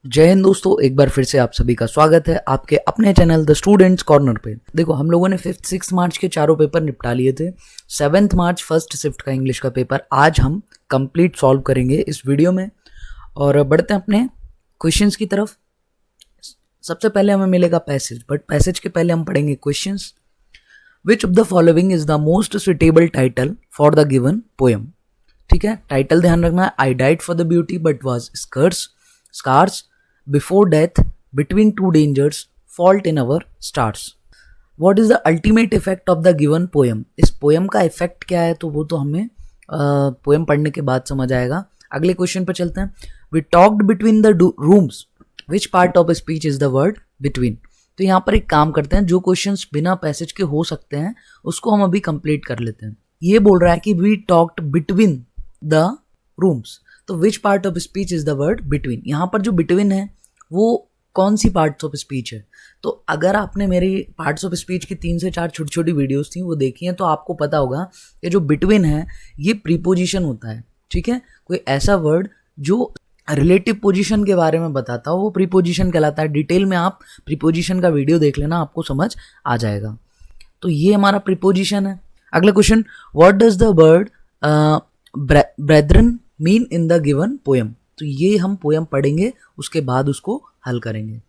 जय हिंद दोस्तों, एक बार फिर से आप सभी का स्वागत है आपके अपने चैनल द स्टूडेंट्स कॉर्नर पे। देखो, हम लोगों ने 5th 6 मार्च के चारों पेपर निपटा लिए थे। 7th मार्च फर्स्ट शिफ्ट का इंग्लिश का पेपर आज हम कंप्लीट सॉल्व करेंगे इस वीडियो में। और बढ़ते हैं अपने क्वेश्चंस की तरफ। सबसे पहले हमें मिलेगा पैसेज, बट पैसेज के पहले हम पढ़ेंगे questions. Which of the following is the most suitable title for the given poem. ठीक है, टाइटल ध्यान रखना है। I died for the beauty but was scarce, before death, between two dangers, fault in our stars. What is the ultimate effect of the given poem. इस poem का effect क्या है तो वो तो हमें पोएम पढ़ने के बाद समझ आएगा। अगले क्वेश्चन पर चलते हैं। We talked between the rooms, which part of speech is the word between. तो यहाँ पर एक काम करते हैं, जो क्वेश्चंस बिना पैसेज के हो सकते हैं उसको हम अभी कंप्लीट कर लेते हैं। ये बोल रहा है कि we talked between the rooms, तो which part of speech is the word between. यहाँ पर जो बिटवीन है वो कौन सी पार्ट्स ऑफ स्पीच है। तो अगर आपने मेरी पार्ट्स ऑफ स्पीच की 3 से 4 छोटी छोटी वीडियोस थी वो देखी हैं तो आपको पता होगा कि जो बिटवीन है ये प्रीपोजिशन होता है। ठीक है, कोई ऐसा वर्ड जो रिलेटिव पोजीशन के बारे में बताता हो वो प्रीपोजिशन कहलाता है। डिटेल में आप प्रीपोजिशन का वीडियो देख लेना, आपको समझ आ जाएगा। तो ये हमारा प्रीपोजिशन है। अगला question, what does the word brethren mean in the given poem. तो ये हम पोएम पढ़ेंगे, उसके बाद उसको हल करेंगे।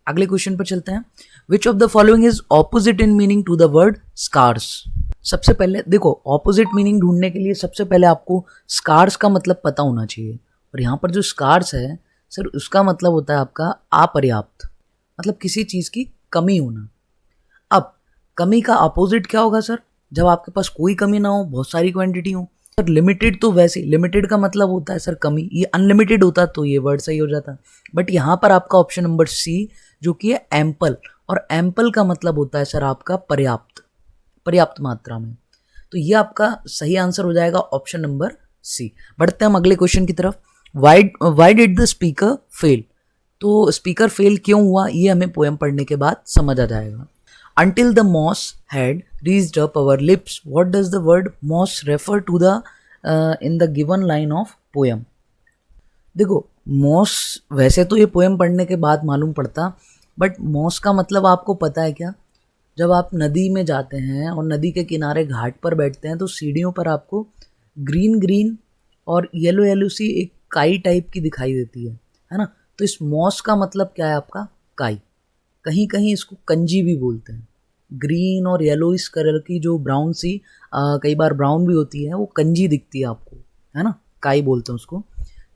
अगले क्वेश्चन पर चलते हैं। Which of the following is opposite in meaning to the word scarce. सबसे पहले देखो, ऑपोजिट मीनिंग ढूंढने के लिए सबसे पहले आपको स्कार्स का मतलब पता होना चाहिए। और यहाँ पर जो स्कार्स है सर, उसका मतलब होता है आपका अपर्याप्त, मतलब किसी चीज़ की कमी होना। अब कमी का अपोजिट क्या होगा सर, जब आपके पास कोई कमी ना हो, बहुत सारी क्वांटिटी हो। सर लिमिटेड, तो वैसे लिमिटेड का मतलब होता है सर कमी, ये अनलिमिटेड होता तो ये वर्ड सही हो जाता। बट यहाँ पर आपका ऑप्शन नंबर सी जो कि है एम्पल, और एम्पल का मतलब होता है सर आपका पर्याप्त, पर्याप्त मात्रा में। तो ये आपका सही आंसर हो जाएगा ऑप्शन नंबर सी। बढ़ते हैं हम अगले क्वेश्चन की तरफ। Why did the speaker fail. तो स्पीकर फेल क्यों हुआ ये हमें पोएम पढ़ने के बाद समझ आ जाएगा। Until the moss had reached up our lips, what does the word moss refer to the in the given line of poem। देखो, moss वैसे तो ये पोएम पढ़ने के बाद मालूम पड़ता, बट moss का मतलब आपको पता है क्या। जब आप नदी में जाते हैं और नदी के किनारे घाट पर बैठते हैं तो सीढ़ियों पर आपको ग्रीन ग्रीन और येलो येलो सी एक काई टाइप की दिखाई देती है ना। तो इस moss का मतलब क्या है आपका काई। कहीं कहीं इसको कंजी भी बोलते हैं। ग्रीन और येलो इस कलर की जो ब्राउन सी कई बार ब्राउन भी होती है, वो कंजी दिखती है आपको, है ना, काई बोलते हैं उसको,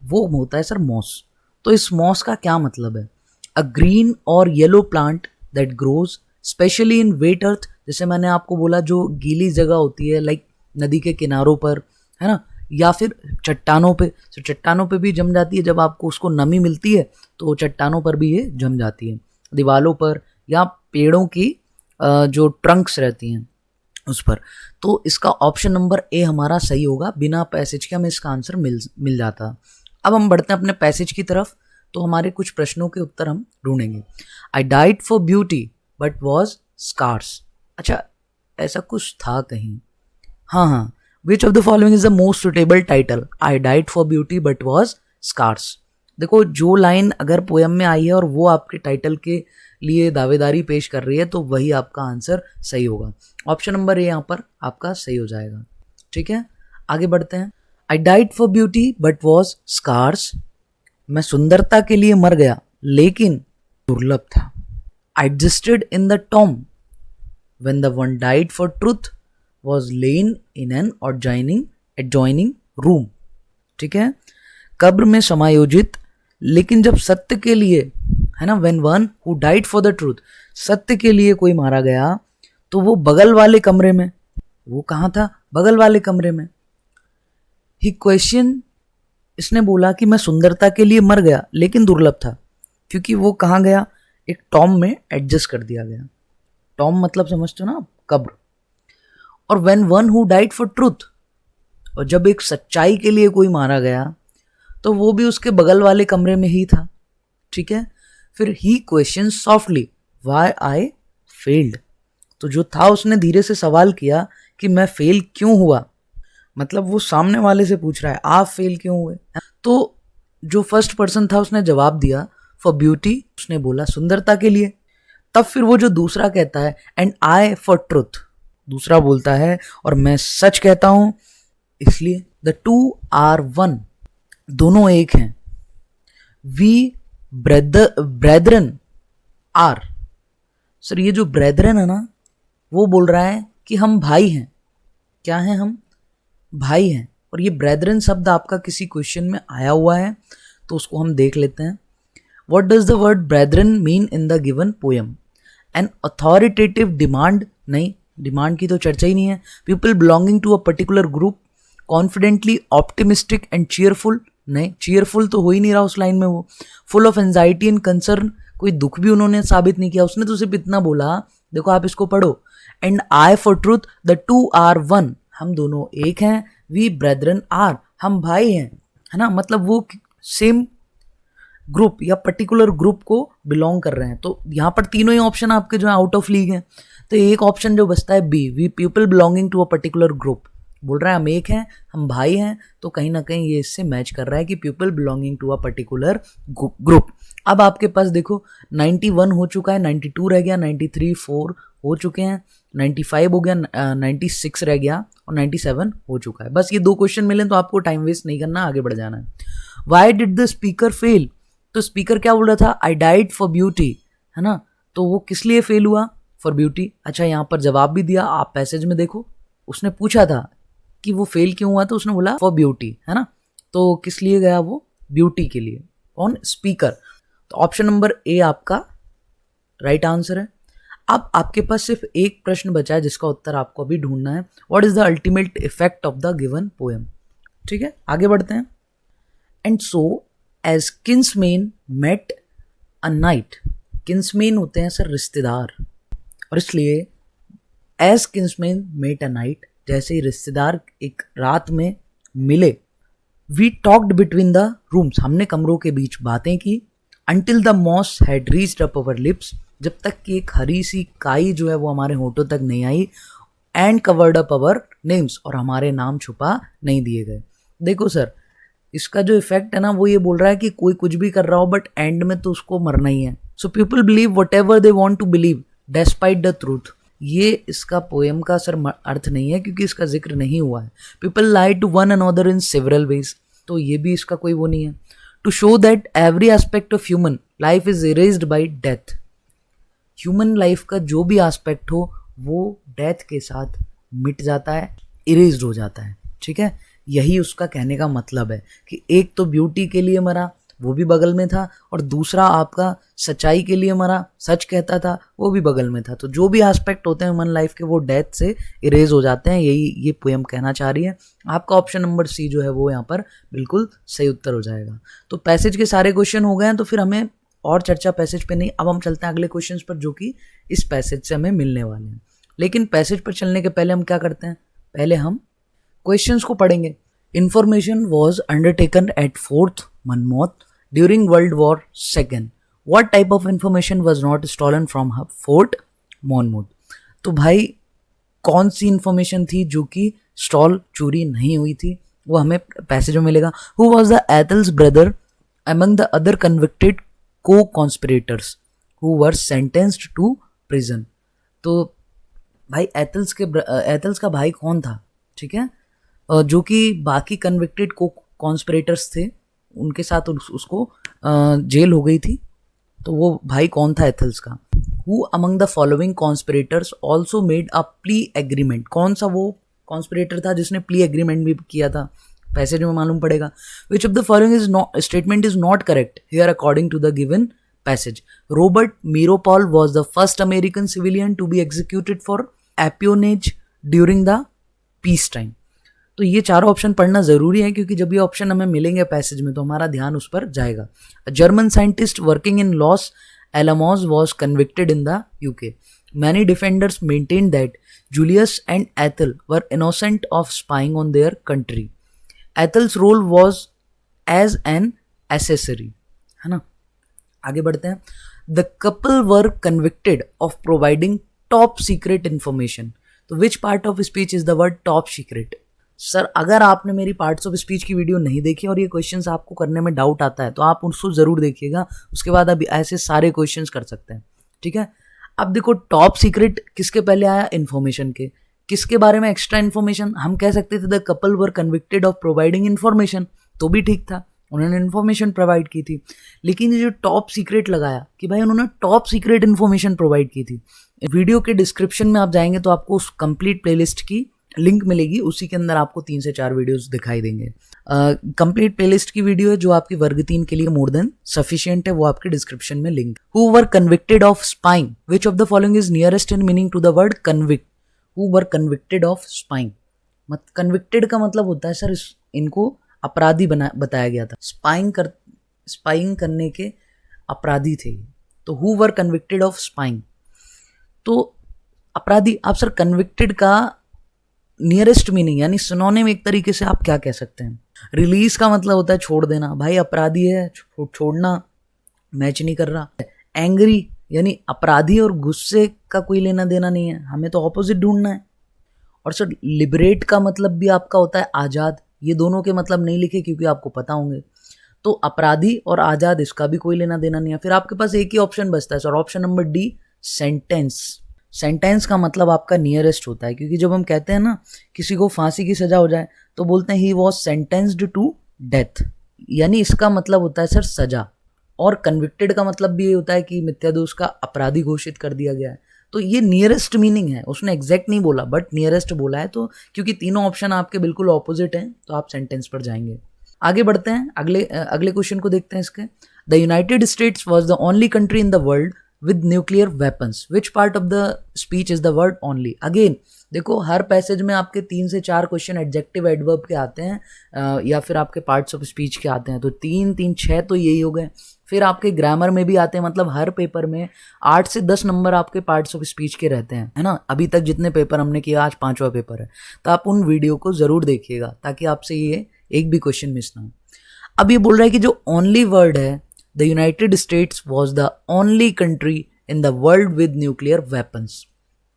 वो होता है सर मॉस। तो इस मॉस का क्या मतलब है। अ ग्रीन और yellow plant that grows specially in wet earth. जैसे मैंने आपको बोला, जो गीली जगह होती है लाइक नदी के किनारों पर, है ना, या फिर चट्टानों पे। तो चट्टानों पे भी जम जाती है, जब आपको उसको नमी मिलती है तो चट्टानों पर भी ये जम जाती है, दीवारों पर या पेड़ों की जो ट्रंक्स रहती हैं उस पर। तो इसका ऑप्शन नंबर ए हमारा सही होगा। बिना पैसेज के हमें इसका आंसर मिल जाता। अब हम बढ़ते हैं अपने पैसेज की तरफ। तो हमारे कुछ प्रश्नों के उत्तर हम ढूंढेंगे। I died for beauty but was scarce. अच्छा, ऐसा कुछ था कहीं। हाँ, which of the following is the most suitable title. I died for beauty but was scarce. देखो, जो लाइन अगर पोएम में आई है और वो आपके टाइटल के लिए दावेदारी पेश कर रही है तो वही आपका आंसर सही होगा। ऑप्शन नंबर ए यहाँ पर आपका सही हो जाएगा। ठीक है, आगे बढ़ते हैं। I died for beauty but was scarce. मैं सुंदरता के लिए मर गया लेकिन दुर्लभ था। I existed in the tomb when the one died for truth was lain in an adjoining room. ठीक है, कब्र में समायोजित, लेकिन जब सत्य के लिए, है ना, when one who died for the truth, सत्य के लिए कोई मारा गया तो वो बगल वाले कमरे में। वो कहाँ था, बगल वाले कमरे में। ही क्वेश्चन, इसने बोला कि मैं सुंदरता के लिए मर गया लेकिन दुर्लभ था, क्योंकि वो कहाँ गया, एक टॉम में एडजस्ट कर दिया गया। टॉम मतलब समझते हो ना, कब्र। और when one who died for truth, और जब एक सच्चाई के लिए कोई मारा गया तो वो भी उसके बगल वाले कमरे में ही था। ठीक है, फिर ही question softly why I failed. तो जो था उसने धीरे से सवाल किया कि मैं फेल क्यों हुआ। मतलब वो सामने वाले से पूछ रहा है आप फेल क्यों हुए। तो जो फर्स्ट पर्सन था उसने जवाब दिया फॉर ब्यूटी, उसने बोला सुंदरता के लिए। तब फिर वो जो दूसरा कहता है एंड आई फॉर ट्रुथ, दूसरा बोलता है और मैं सच कहता हूं इसलिए। द टू आर वन, दोनों एक हैं। वी ब्रेदरन आर, सर ये जो ब्रेदरन है ना, वो बोल रहा है कि हम भाई हैं। क्या हैं हम? भाई हैं। और ये ब्रेदरन शब्द आपका किसी क्वेश्चन में आया हुआ है, तो उसको हम देख लेते हैं। What does the word brethren mean in the given poem? An authoritative demand, नहीं, डिमांड की तो चर्चा ही नहीं है। People belonging to a particular group, confidently optimistic and cheerful, नहीं, cheerful तो हो ही नहीं रहा उस लाइन में वो। Full of anxiety and concern, कोई दुख भी उन्होंने साबित नहीं किया, उसने तो सिर्फ इतना बोला, देखो आप इसको पढ़ो। And I for truth, the two are one, हम दोनों एक हैं। We brethren are, हम भाई हैं, है ना, मतलब वो सेम ग्रुप या पर्टिकुलर ग्रुप को बिलोंग कर रहे हैं। तो यहाँ पर तीनों ही ऑप्शन आपके जो है आउट ऑफ लीग हैं। तो एक ऑप्शन जो बचता है B, we people belonging to a particular group, बोल रहा है हम एक हैं, हम भाई हैं, तो कहीं ना कहीं ये इससे मैच कर रहा है कि people belonging to a particular group. अब आपके पास देखो 91 हो चुका है, 92 रह गया, 93 4 हो चुके हैं, 95 हो गया, 96 रह गया और 97 हो चुका है। बस ये दो क्वेश्चन मिले तो आपको टाइम वेस्ट नहीं करना, आगे बढ़ जाना है। Why did the speaker fail, तो स्पीकर क्या बोल रहा था? आई डाइड फॉर ब्यूटी, है ना, तो वो किस लिए फेल हुआ? For beauty. अच्छा यहाँ पर जवाब भी दिया, आप पैसेज में देखो, उसने पूछा था कि वो फेल क्यों हुआ, तो उसने बोला फॉर ब्यूटी, है ना, तो किस लिए गया वो? ब्यूटी के लिए। कौन? स्पीकर। तो ऑप्शन नंबर ए आपका राइट आंसर है। अब आपके पास सिर्फ एक प्रश्न बचा है जिसका उत्तर आपको अभी ढूंढना है। What is the ultimate effect of the given poem? ठीक है, आगे बढ़ते हैं। And so as kinsmen met a night, kinsmen होते हैं सर रिश्तेदार, और इसलिए as kinsmen met a night, जैसे ही रिश्तेदार एक रात में मिले, we talked between the rooms, हमने कमरों के बीच बातें की, until the moss had reached up our lips, जब तक कि एक हरी सी काई जो है वो हमारे होठों तक नहीं आई, and covered up our names, और हमारे नाम छुपा नहीं दिए गए। देखो सर, इसका जो इफेक्ट है ना वो ये बोल रहा है कि कोई कुछ भी कर रहा हो बट एंड में तो उसको मरना ही है। So people believe whatever they want to believe despite the truth. ये इसका पोएम का सर अर्थ नहीं है क्योंकि इसका जिक्र नहीं हुआ है। People lie to one another in several ways, तो ये भी इसका कोई वो नहीं है। To show that every aspect of human life is erased by death, human life का जो भी एस्पेक्ट हो वो डेथ के साथ मिट जाता है, इरेज्ड हो जाता है। ठीक है, यही उसका कहने का मतलब है कि एक तो ब्यूटी के लिए मरा, वो भी बगल में था, और दूसरा आपका सच्चाई के लिए मरा, सच कहता था, वो भी बगल में था। तो जो भी एस्पेक्ट होते हैं ह्यूमन लाइफ के वो डेथ से इरेज हो जाते हैं, यही ये पोएम कहना चाह रही है। आपका ऑप्शन नंबर सी जो है वो यहाँ पर बिल्कुल सही उत्तर हो जाएगा। तो पैसेज के सारे क्वेश्चन हो गए हैं, तो फिर हमें और चर्चा पैसेज पे नहीं, अब हम चलते हैं अगले क्वेश्चन पर जो कि इस पैसेज से हमें मिलने वाले हैं। लेकिन पैसेज पर चलने के पहले हम क्या करते हैं, पहले हम क्वेश्चंस को पढ़ेंगे। Information was undertaken at Fort Monmouth during world war second, what type of information was not stolen from Fort Monmouth. तो भाई कौन सी इंफॉर्मेशन थी जो कि स्टॉल चोरी नहीं हुई थी, वो हमें पैसेज में मिलेगा। Who was the Ethel's brother among the other convicted co conspirators who were sentenced to prison. तो भाई एथल्स का भाई कौन था? ठीक है, जो कि बाकी कन्विक्टेड को कॉन्स्पिरेटर्स थे उनके साथ उसको जेल हो गई थी, तो वो भाई कौन था एथल्स का? Who among the following conspirators also made a plea agreement, कौन सा वो कॉन्स्पिरेटर था जिसने प्ली एग्रीमेंट भी किया था? पैसेज में मालूम पड़ेगा। Which of the following is not statement is not correct here according to the given passage? Robert Meeropol was the first American civilian to be executed for espionage during the peace time. तो ये चारों option पढ़ना जरूरी है क्योंकि जब ये option हमें मिलेंगे पैसेज में तो हमारा ध्यान उस पर जाएगा। German scientist working in Los Alamos was convicted in the UK. Many defenders maintain that Julius and Ethel were innocent of spying on their country. Ethel's role was as an accessory, है ना। आगे बढ़ते हैं। The couple were convicted of providing top secret information. तो which part of speech is the word top secret? Sir अगर आपने मेरी parts of speech की वीडियो नहीं देखी और ये क्वेश्चंस आपको करने में डाउट आता है तो आप उसको ज़रूर देखिएगा, उसके बाद आप ऐसे सारे क्वेश्चंस कर सकते हैं, ठीक है। अब देखो टॉप सीक्रेट किसके पहले आया, इन्फॉर्मेशन के। किसके बारे में एक्स्ट्रा इन्फॉर्मेशन, हम कह सकते थे the couple were convicted of providing information, तो भी ठीक था, उन्होंने इन्फॉर्मेशन प्रोवाइड की थी। लेकिन ये जो टॉप सीक्रेट लगाया कि भाई उन्होंने टॉप सीक्रेट इन्फॉर्मेशन प्रोवाइड की थी, वीडियो के डिस्क्रिप्शन में आप जाएंगे तो आपको उस कंप्लीट प्लेलिस्ट की लिंक मिलेगी, उसी के अंदर आपको 3 से 4 वीडियोस दिखाई देंगे। कंप्लीट प्लेलिस्ट की वीडियो है जो आपकी वर्ग 3 के लिए मोर देन सफिशिएंट है, वो आपके डिस्क्रिप्शन में link. Who were convicted of spying, which of the following is nearest in meaning to the word convict. Who were convicted of spying, convicted का मतलब होता है सर इनको अपराधी बताया गया था, स्पाइंग करने के अपराधी थे, तो who were convicted of spying, तो अपराधी। आप सर कन्विक्टेड का नियरेस्ट मीनिंग यानी सिनोनिम एक तरीके से आप क्या कह सकते हैं, रिलीज का मतलब होता है छोड़ देना, भाई अपराधी है छोड़ना, मैच नहीं कर रहा। एंग्री यानी अपराधी और गुस्से का कोई लेना देना नहीं है, हमें तो ऑपोजिट ढूंढना है। और सर लिबरेट का मतलब भी आपका होता है आज़ाद, ये दोनों के मतलब नहीं लिखे क्योंकि आपको पता होंगे, तो अपराधी और आज़ाद इसका भी कोई लेना देना नहीं है। फिर आपके पास एक ही ऑप्शन बचता है sir, option number D, sentence. Sentence का मतलब आपका नियरेस्ट होता है, क्योंकि जब हम कहते हैं ना किसी को फांसी की सजा हो जाए तो बोलते हैं he was sentenced to death, यानी इसका मतलब होता है सर सजा। और कन्विक्टेड का मतलब भी ये होता है कि मिथ्यादोष का अपराधी घोषित कर दिया गया है, तो ये नियरेस्ट मीनिंग है, उसने एग्जैक्ट नहीं बोला बट नियरेस्ट बोला है। तो क्योंकि तीनों ऑप्शन आपके बिल्कुल ऑपोजिट हैं तो आप सेंटेंस पर जाएंगे। आगे बढ़ते हैं, अगले क्वेश्चन को देखते हैं इसके। The United states was the only country in the world with nuclear weapons, which part of the speech is the word only। Again देखो हर पैसेज में आपके 3 से 4 क्वेश्चन एडजेक्टिव एडवर्ब के आते हैं या फिर आपके पार्ट्स ऑफ स्पीच के आते हैं, तो 3 तो यही हो गए। फिर आपके ग्रामर में भी आते हैं, मतलब हर पेपर में 8 से 10 नंबर आपके पार्ट्स ऑफ स्पीच के रहते हैं, है ना। अभी तक जितने पेपर हमने किया, आज 5वां पेपर है, तो आप उन वीडियो को ज़रूर देखिएगा ताकि आपसे ये एक भी क्वेश्चन मिस ना हो। अब ये बोल रहा है कि जो ओनली वर्ड है, the United states was the only country in the world with nuclear weapons.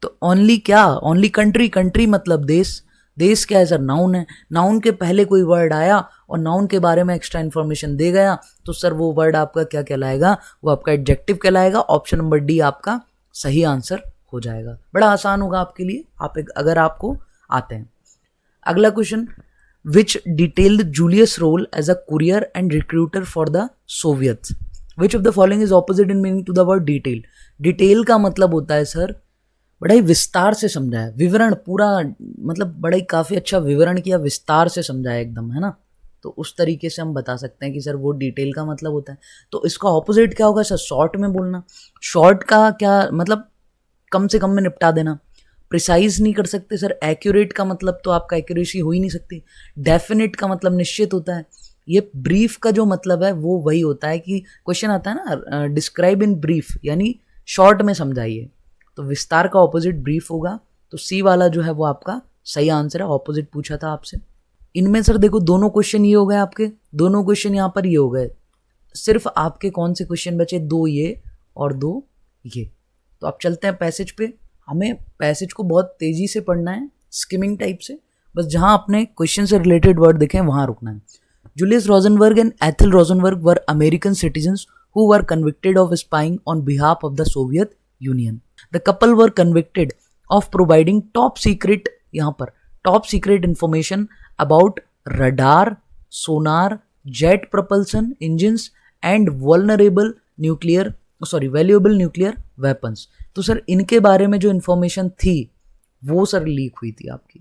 तो ओनली क्या, ओनली कंट्री, कंट्री मतलब देश, देश क्या है सर, नाउन है। नाउन के पहले कोई वर्ड आया और नाउन के बारे में एक्स्ट्रा इन्फॉर्मेशन दे गया तो सर वो वर्ड आपका क्या कहलाएगा, वो आपका एडजेक्टिव कहलाएगा। ऑप्शन नंबर डी आपका सही आंसर हो जाएगा। बड़ा आसान होगा आपके लिए, अगर आपको आते हैं। अगला question, which detailed Julius' role as a courier and recruiter for the Soviets। Which of the following is opposite in meaning to the word detail। Detail का मतलब होता है सर बड़ा ही विस्तार से समझाया, विवरण पूरा, मतलब बड़ा ही काफ़ी अच्छा विवरण किया, विस्तार से समझाया एकदम, है ना। तो उस तरीके से हम बता सकते हैं कि सर वो डिटेल का मतलब होता है। तो इसका ऑपोजिट क्या होगा सर, शॉर्ट में बोलना। शॉर्ट का क्या मतलब, कम से कम में निपटा देना। प्रिसाइज नहीं कर सकते सर, एक्यूरेट का मतलब तो आपका एक्यूरेसी हो ही नहीं सकती। डेफिनेट का मतलब निश्चित होता है। ये ब्रीफ का जो मतलब है वो वही होता है कि क्वेश्चन आता है ना डिस्क्राइब इन ब्रीफ, यानी शॉर्ट में समझाइए, तो विस्तार का ऑपोजिट ब्रीफ होगा। तो सी वाला जो है वो आपका सही आंसर है, ऑपोजिट पूछा था आपसे। इनमें सर देखो दोनों क्वेश्चन ये हो गए आपके, दोनों क्वेश्चन यहाँ पर ये हो गए, सिर्फ आपके कौन से क्वेश्चन बचे, 2 ये और 2 ये। तो आप चलते हैं पैसेज पे। हमें पैसेज को बहुत तेजी से पढ़ना है, स्किमिंग टाइप से, बस जहां अपने क्वेश्चन से रिलेटेड वर्ड दिखें वहां रुकना है। Julius Rosenberg and Ethel Rosenberg were American citizens who were convicted of spying on behalf of the Soviet Union. The couple were convicted of providing top secret, यहाँ पर top secret information about radar, sonar, jet propulsion engines and valuable nuclear weapons. तो sir इनके बारे में जो information थी वो sir leak हुई थी आपकी।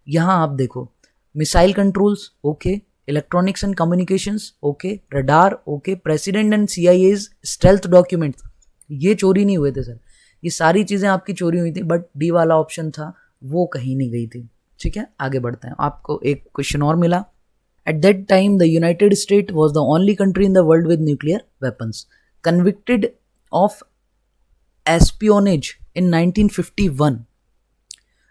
यहाँ आप देखो, missile controls okay, electronics and communications okay, radar okay, president and CIA's stealth documents ये चोरी नहीं हुए थे सर, ये सारी चीज़ें आपकी चोरी हुई थी, बट डी वाला ऑप्शन था वो कहीं नहीं गई थी। ठीक है, आगे बढ़ते हैं। आपको एक क्वेश्चन और मिला। At that time the United state was the only country in the world with nuclear weapons. Convicted of espionage in 1951,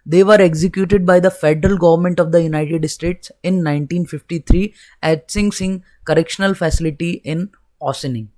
they were executed by the federal government of the United States in 1953 at Sing Sing Correctional Facility in Ossining,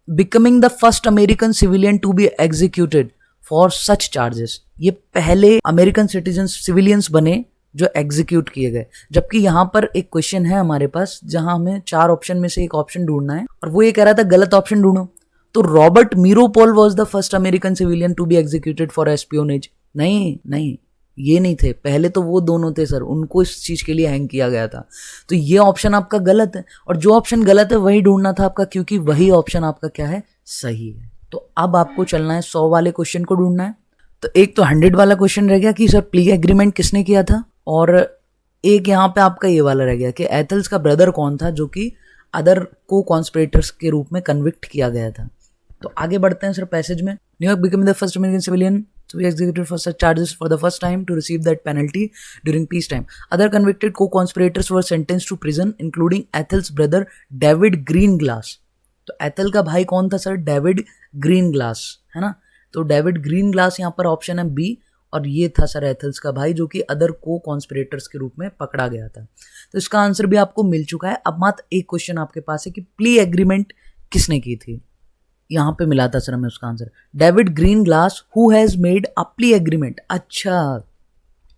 becoming the first American civilian to be executed for such charges। ये पहले American citizen civilians बने जो execute किए गए। जबकि यहाँ पर एक क्वेश्चन है हमारे पास जहां हमें 4 ऑप्शन में से एक ऑप्शन ढूंढना है और वो ये कह रहा था गलत ऑप्शन ढूंढो। तो Robert Meeropol was the first American civilian to be executed for espionage. नहीं, ये नहीं थे, पहले तो वो दोनों थे सर, उनको इस चीज के लिए हैंग किया गया था। तो ये ऑप्शन आपका गलत है और जो ऑप्शन गलत है वही ढूंढना था आपका, क्योंकि वही ऑप्शन आपका क्या है, सही है। तो अब आपको चलना है 100 वाले क्वेश्चन को ढूंढना है। तो एक तो 100 वाला क्वेश्चन रह गया कि सर प्ली एग्रीमेंट किसने किया था, और एक यहाँ पे आपका ये वाला रह गया कि एथल्स का ब्रदर कौन था जो कि अदर को कॉन्स्पिरेटर्स के रूप में कन्विक्ट किया गया था। तो आगे बढ़ते हैं सर पैसेज में। New York become the first American civilian to be executed for such charges for the first time to receive that penalty during peacetime. Other convicted co-conspirators were sentenced to prison, including Ethel's brother David Greenglass. तो एथल का भाई कौन था sir, David ग्रीनग्लास, है ना। तो David ग्रीनग्लास यहाँ पर ऑप्शन है बी, और ये था सर एथल्स का भाई जो कि अदर को कॉन्स्पिरेटर्स के रूप में पकड़ा गया था। तो इसका आंसर भी आपको मिल चुका है। अब मात्र एक क्वेश्चन आपके पास है कि प्ली एग्रीमेंट किसने की थी। यहाँ पे मिला था सर हमें उसका answer, David Greenglass who has made a plea agreement. अच्छा,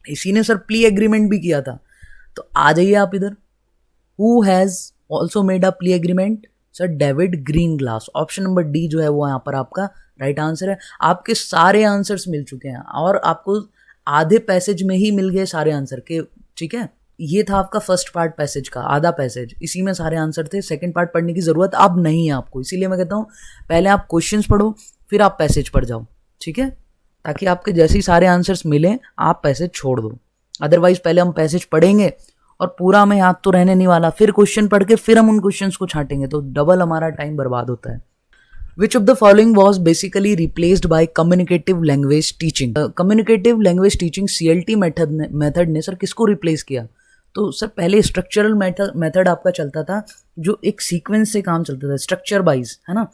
इसी ने सर प्ली एग्रीमेंट भी किया था। तो आ जाइए आप इधर, who has also made a plea agreement, sir David Greenglass. Option number D जो है वो यहाँ पर आपका राइट आंसर है। आपके सारे आंसर्स मिल चुके हैं और आपको आधे पैसेज में ही मिल गए सारे आंसर के, ठीक है। ये था आपका फर्स्ट पार्ट पैसेज का आधा पैसेज, इसी में सारे आंसर थे। सेकंड पार्ट पढ़ने की जरूरत अब नहीं है आपको, इसीलिए मैं कहता हूँ पहले आप क्वेश्चंस पढ़ो फिर आप पैसेज पढ़ जाओ, ठीक है, ताकि आपके जैसे ही सारे आंसर्स मिले आप पैसेज छोड़ दो। अदरवाइज पहले हम पैसेज पढ़ेंगे और पूरा हमें याद तो रहने नहीं वाला, फिर क्वेश्चन पढ़ के फिर हम उन क्वेश्चंस को छांटेंगे तो डबल हमारा टाइम बर्बाद होता है। Which of the following was basically replaced by communicative language teaching? Communicative language teaching CLT method ने सर किसको रिप्लेस किया? तो सर पहले स्ट्रक्चरल मेथड आपका चलता था जो एक सीक्वेंस से काम चलता था, स्ट्रक्चर वाइज, है ना।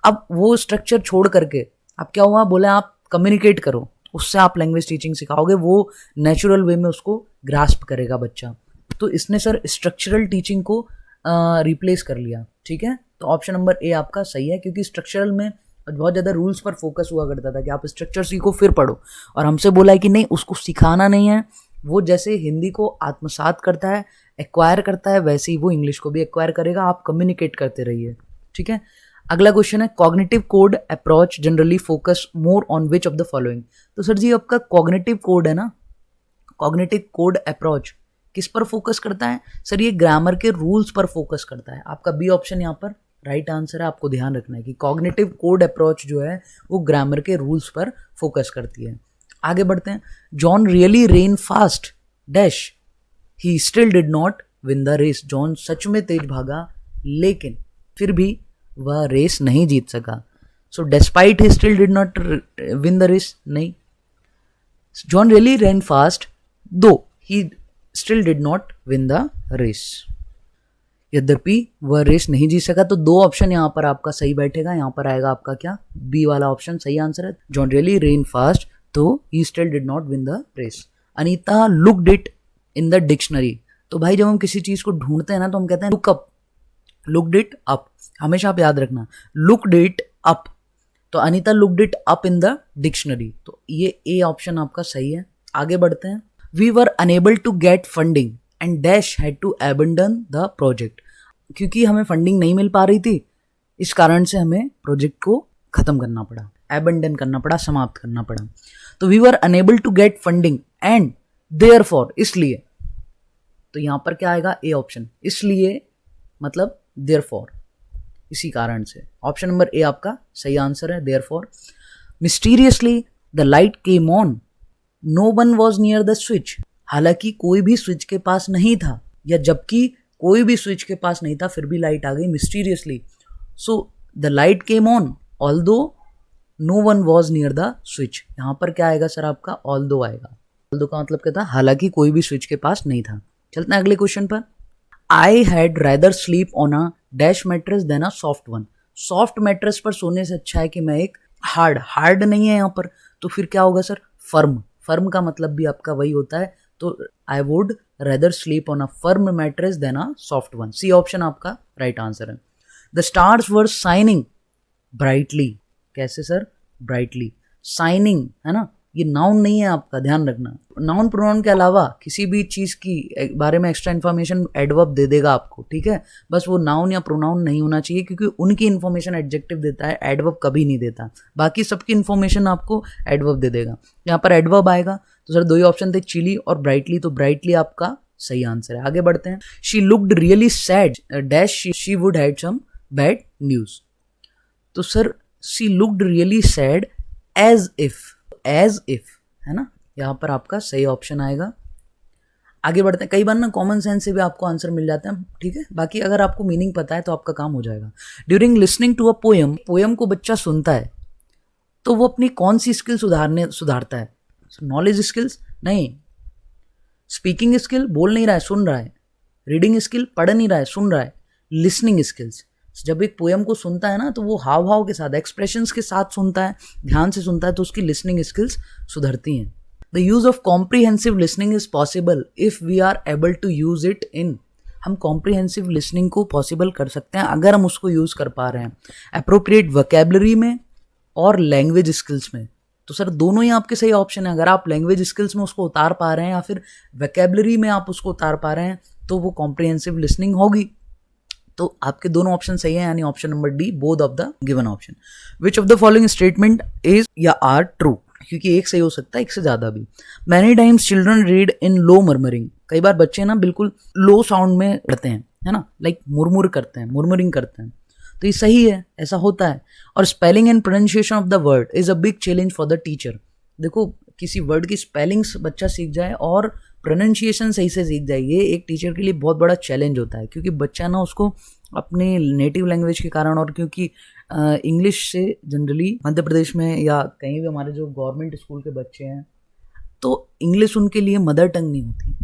अब वो स्ट्रक्चर छोड़ करके अब क्या हुआ, बोले आप कम्युनिकेट करो, उससे आप लैंग्वेज टीचिंग सिखाओगे, वो नेचुरल वे में उसको ग्रास्प करेगा बच्चा। तो इसने सर स्ट्रक्चरल टीचिंग को रिप्लेस कर लिया, ठीक है। तो ऑप्शन नंबर ए आपका सही है, क्योंकि स्ट्रक्चरल में बहुत ज़्यादा रूल्स पर फोकस हुआ करता था कि आप स्ट्रक्चर सीखो फिर पढ़ो, और हमसे बोला है कि नहीं, उसको सिखाना नहीं है। वो जैसे हिंदी को आत्मसात करता है, एक्वायर करता है, वैसे ही वो इंग्लिश को भी एक्वायर करेगा। आप कम्युनिकेट करते रहिए, ठीक है। अगला क्वेश्चन है cognitive code approach generally focus more on which of the following. तो सर जी आपका कॉग्निटिव कोड है ना, कॉग्निटिव कोड अप्रोच किस पर फोकस करता है सर, ये ग्रामर के रूल्स पर फोकस करता है। आपका बी ऑप्शन यहाँ पर राइट आंसर है। आपको ध्यान रखना है कि कॉग्निटिव कोड अप्रोच जो है वो ग्रामर के रूल्स पर फोकस करती है। आगे बढ़ते हैं। John really ran fast dash he still did not win the race. John सच में तेज भागा लेकिन फिर भी वह रेस नहीं जीत सका। So despite he still did not win the race, नहीं। John really ran fast though he still did not win the race, यद्यपि वह रेस नहीं जीत सका। तो दो ऑप्शन यहाँ पर आपका सही बैठेगा। यहाँ पर आएगा आपका क्या, बी वाला ऑप्शन सही आंसर है। John really ran fast though he still did not win the race. Anita looked it in the dictionary. तो भाई जब हम किसी चीज को ढूंढते हैं ना तो हम कहते हैं look up, looked it up, हमेशा आप याद रखना, लुक्ड इट अप। तो Anita looked it up in the dictionary, तो ये ए ऑप्शन आपका सही है। आगे बढ़ते हैं। We were unable to get funding and dash had to abandon the project. क्योंकि हमें फंडिंग नहीं मिल पा रही थी, इस कारण से हमें प्रोजेक्ट को खत्म करना पड़ा, एबंडन करना पड़ा, समाप्त करना पड़ा। तो we were unable to get funding and therefore, इसलिए। तो यहां पर क्या आएगा, ए ऑप्शन, इसलिए मतलब देयरफॉर, इसी कारण से। ऑप्शन नंबर ए आपका सही आंसर है, therefore. Mysteriously the light came on, no one was near the switch. हालांकि कोई भी स्विच के पास नहीं था, या जबकि कोई भी स्विच के पास नहीं था फिर भी लाइट आ गई mysteriously. So the light came on although no one was near the switch. यहां पर क्या आएगा सर आपका, ऑल्दो आएगा। ऑल्दो का मतलब क्या था, हालांकि कोई भी स्विच के पास नहीं था। चलते हैं अगले क्वेश्चन पर। I had rather sleep on a dash mattress than a soft one. Soft mattress पर सोने से अच्छा है कि मैं एक हार्ड नहीं है यहाँ पर, तो फिर क्या होगा सर, फर्म। फर्म का मतलब भी आपका वही होता है। तो I would rather sleep on a firm mattress than a soft one, C option आपका राइट आंसर है। The stars were shining brightly, कैसे सर, ब्राइटली, शाइनिंग है ना, ये नाउन नहीं है आपका, ध्यान रखना। नाउन प्रोनाउन के अलावा किसी भी चीज़ की बारे में एक्स्ट्रा इन्फॉर्मेशन एडवर्ब दे देगा आपको, ठीक है। बस वो नाउन या प्रोनाउन नहीं होना चाहिए, क्योंकि उनकी इन्फॉर्मेशन एडजेक्टिव देता है, एडवर्ब कभी नहीं देता। बाकी सबकी इन्फॉर्मेशन आपको एडवर्ब दे देगा। यहाँ पर एडवर्ब आएगा तो सर दो ही ऑप्शन थे, चिली और ब्राइटली, तो ब्राइटली आपका सही आंसर है। आगे बढ़ते हैं। She looked really sad dash she would had some bad news. तो sir she looked really sad as if है ना, यहाँ पर आपका सही ऑप्शन आएगा। आगे बढ़ते हैं। कई बार ना कॉमन सेंस से भी आपको आंसर मिल जाता है, ठीक है। बाकी अगर आपको मीनिंग पता है तो आपका काम हो जाएगा। During listening to a poem को बच्चा सुनता है तो वो अपनी कौन सी स्किल सुधारता है? नॉलेज स्किल्स नहीं, स्पीकिंग स्किल बोल नहीं रहा है, सुन रहा है। रीडिंग स्किल पढ़ नहीं रहा है, सुन रहा है। लिसनिंग स्किल्स, जब एक पोयम को सुनता है ना तो वो हाव भाव के साथ, एक्सप्रेशंस के साथ सुनता है, ध्यान से सुनता है, तो उसकी लिसनिंग स्किल्स सुधरती हैं। The use of comprehensive listening is possible if we are able to use it in. हम कॉम्प्रीहेंसिव लिसनिंग को पॉसिबल कर सकते हैं अगर हम उसको यूज कर पा रहे हैं अप्रोप्रिएट वोकैबुलरी में और लैंग्वेज स्किल्स में। तो सर दोनों ही आपके सही ऑप्शन है। अगर आप लैंग्वेज स्किल्स में उसको उतार पा रहे हैं या फिर वोकैबुलरी में आप उसको उतार पा रहे हैं तो वो कॉम्प्रीहेंसिव लिसनिंग होगी। तो आपके दोनों ऑप्शन सही है, यानी option number D, both of the given option. Which of the following statement is या आर ट्रू, क्योंकि एक सही हो सकता है, एक से ज्यादा भी। Many times children read in low murmuring. कई बार बच्चे ना बिल्कुल लो साउंड में पढ़ते हैं, है ना, लाइक मुरमुर करते हैं, मुरमुरिंग करते हैं, तो ये सही है, ऐसा होता है। और spelling and pronunciation of the word is a big challenge for the teacher. देखो किसी वर्ड की स्पेलिंग्स बच्चा सीख जाए और प्रोनाउंसिएशन सही से सीख जाए, ये एक टीचर के लिए बहुत बड़ा चैलेंज होता है, क्योंकि बच्चा ना उसको अपने नेटिव लैंग्वेज के कारण, और क्योंकि इंग्लिश से जनरली मध्य प्रदेश में या कहीं भी हमारे जो गवर्नमेंट स्कूल के बच्चे हैं तो इंग्लिश उनके लिए मदर टंग नहीं होती,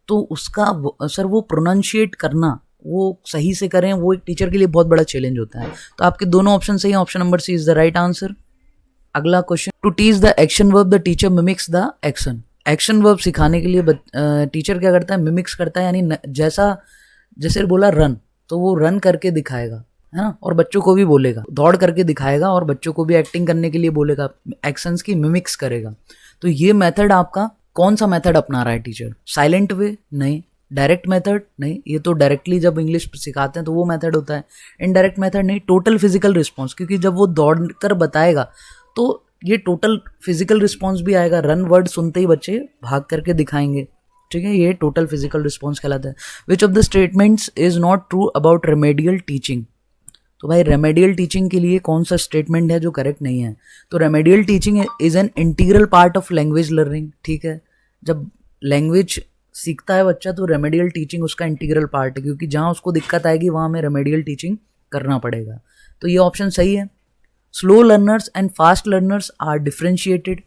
तो उसका सर वो प्रोनाउंशिएट करना वो सही से करें, वो एक टीचर के लिए बहुत बड़ा चैलेंज होता है। तो आपके दोनों ऑप्शन सही हैं, option number C is the right answer. अगला question, to teach the action verb the teacher mimics the action. Action verb सिखाने के लिए टीचर क्या करता है? मिमिक्स करता है, यानी जैसे बोला रन तो वो रन करके दिखाएगा, है ना, और बच्चों को भी बोलेगा, दौड़ करके दिखाएगा और बच्चों को भी एक्टिंग करने के लिए बोलेगा, एक्शंस की मिमिक्स करेगा। तो ये मेथड आपका कौन सा मेथड अपना रहा है टीचर? साइलेंट वे नहीं, डायरेक्ट मेथड नहीं, ये तो डायरेक्टली जब इंग्लिश सिखाते हैं तो वो मेथड होता है। इनडायरेक्ट मेथड नहीं, टोटल फिजिकल रिस्पॉन्स, क्योंकि जब वो दौड़ कर बताएगा तो ये टोटल फिजिकल रिस्पॉन्स भी आएगा। रन वर्ड सुनते ही बच्चे भाग करके दिखाएंगे, ठीक है, ये टोटल फिजिकल रिस्पॉन्स कहलाता है। विच of the statements is not true about remedial teaching. तो भाई रेमेडियल टीचिंग के लिए कौन सा स्टेटमेंट है जो करेक्ट नहीं है? तो remedial teaching is an integral part of language learning, ठीक है। जब लैंग्वेज सीखता है बच्चा तो रेमेडियल टीचिंग उसका इंटीग्रल पार्ट है, क्योंकि जहाँ उसको दिक्कत आएगी वहाँ हमें रेमेडियल टीचिंग करना पड़ेगा। तो ये ऑप्शन सही है। Slow learners and fast learners are differentiated.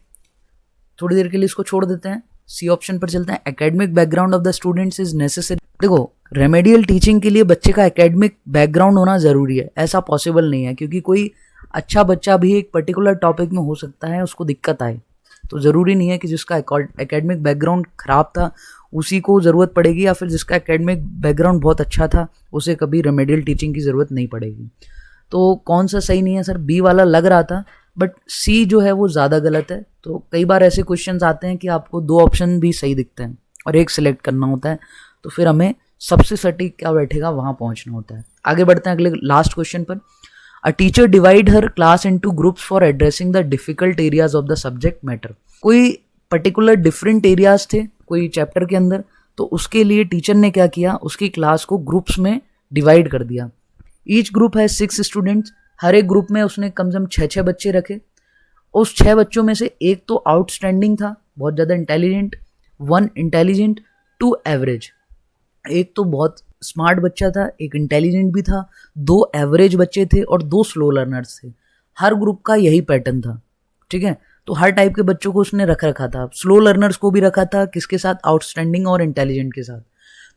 थोड़ी देर के लिए इसको छोड़ देते हैं, सी ऑप्शन पर चलते हैं। Academic background of the students is necessary. देखो रेमेडियल टीचिंग के लिए बच्चे का एकेडमिक बैकग्राउंड होना ज़रूरी है, ऐसा पॉसिबल नहीं है, क्योंकि कोई अच्छा बच्चा भी एक पर्टिकुलर टॉपिक में हो सकता है उसको दिक्कत आए, तो ज़रूरी नहीं है कि जिसका एकेडमिक बैकग्राउंड ख़राब था उसी को ज़रूरत पड़ेगी, या फिर जिसका एकेडमिक बैकग्राउंड बहुत अच्छा था उसे कभी रेमेडियल टीचिंग की ज़रूरत नहीं पड़ेगी। तो कौन सा सही नहीं है सर? बी वाला लग रहा था, बट सी जो है वो ज़्यादा गलत है। तो कई बार ऐसे क्वेश्चंस आते हैं कि आपको दो ऑप्शन भी सही दिखते हैं और एक सिलेक्ट करना होता है, तो फिर हमें सबसे सटीक क्या बैठेगा वहाँ पहुँचना होता है। आगे बढ़ते हैं अगले लास्ट क्वेश्चन पर। A teacher divide her class into groups for addressing the difficult areas of the subject matter. कोई पर्टिकुलर डिफरेंट एरियाज थे कोई चैप्टर के अंदर, तो उसके लिए टीचर ने क्या किया, उसकी क्लास को ग्रुप्स में डिवाइड कर दिया। ईच ग्रुप है 6 स्टूडेंट्स, हर एक ग्रुप में उसने कम से कम 6 बच्चे रखे। उस 6 बच्चों में से एक तो आउटस्टैंडिंग था, बहुत ज़्यादा इंटेलिजेंट, 1 इंटेलिजेंट, 2 एवरेज। एक तो बहुत स्मार्ट बच्चा था, एक इंटेलिजेंट भी था, 2 एवरेज बच्चे थे और 2 स्लो लर्नर्स थे। हर ग्रुप का यही पैटर्न था, ठीक है। तो हर टाइप के बच्चों को उसने रखा था, स्लो लर्नर्स को भी रखा था, किसके साथ? आउटस्टैंडिंग और इंटेलिजेंट के साथ।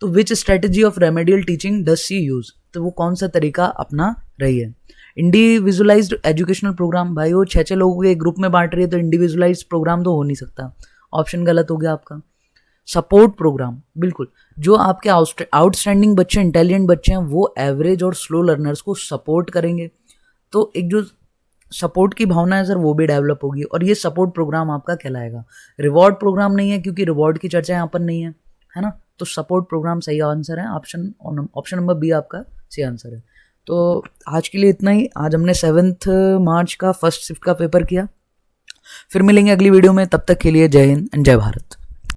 तो which strategy of remedial teaching does she use? तो वो कौन सा तरीका अपना रही है? Individualised educational programme. भाई वो 6 लोगों के एक ग्रुप में बांट रही है तो इंडिविजुअलाइज्ड प्रोग्राम तो हो नहीं सकता, ऑप्शन गलत हो गया आपका। सपोर्ट प्रोग्राम, बिल्कुल, जो आपके आउटस्टैंडिंग बच्चे, इंटेलिजेंट बच्चे हैं, वो एवरेज और स्लो लर्नर्स को सपोर्ट करेंगे। तो एक जो सपोर्ट की भावना है सर, वो भी डेवलप होगी, और ये सपोर्ट प्रोग्राम आपका कहलाएगा। रिवॉर्ड प्रोग्राम नहीं है, क्योंकि रिवॉर्ड की चर्चा यहाँ पर नहीं है ना। तो सपोर्ट प्रोग्राम सही आंसर है, ऑप्शन नंबर बी आपका सही आंसर है। तो आज के लिए इतना ही। आज हमने 7 मार्च का फर्स्ट शिफ्ट का पेपर किया। फिर मिलेंगे अगली वीडियो में, तब तक के लिए जय हिंद एंड जय भारत।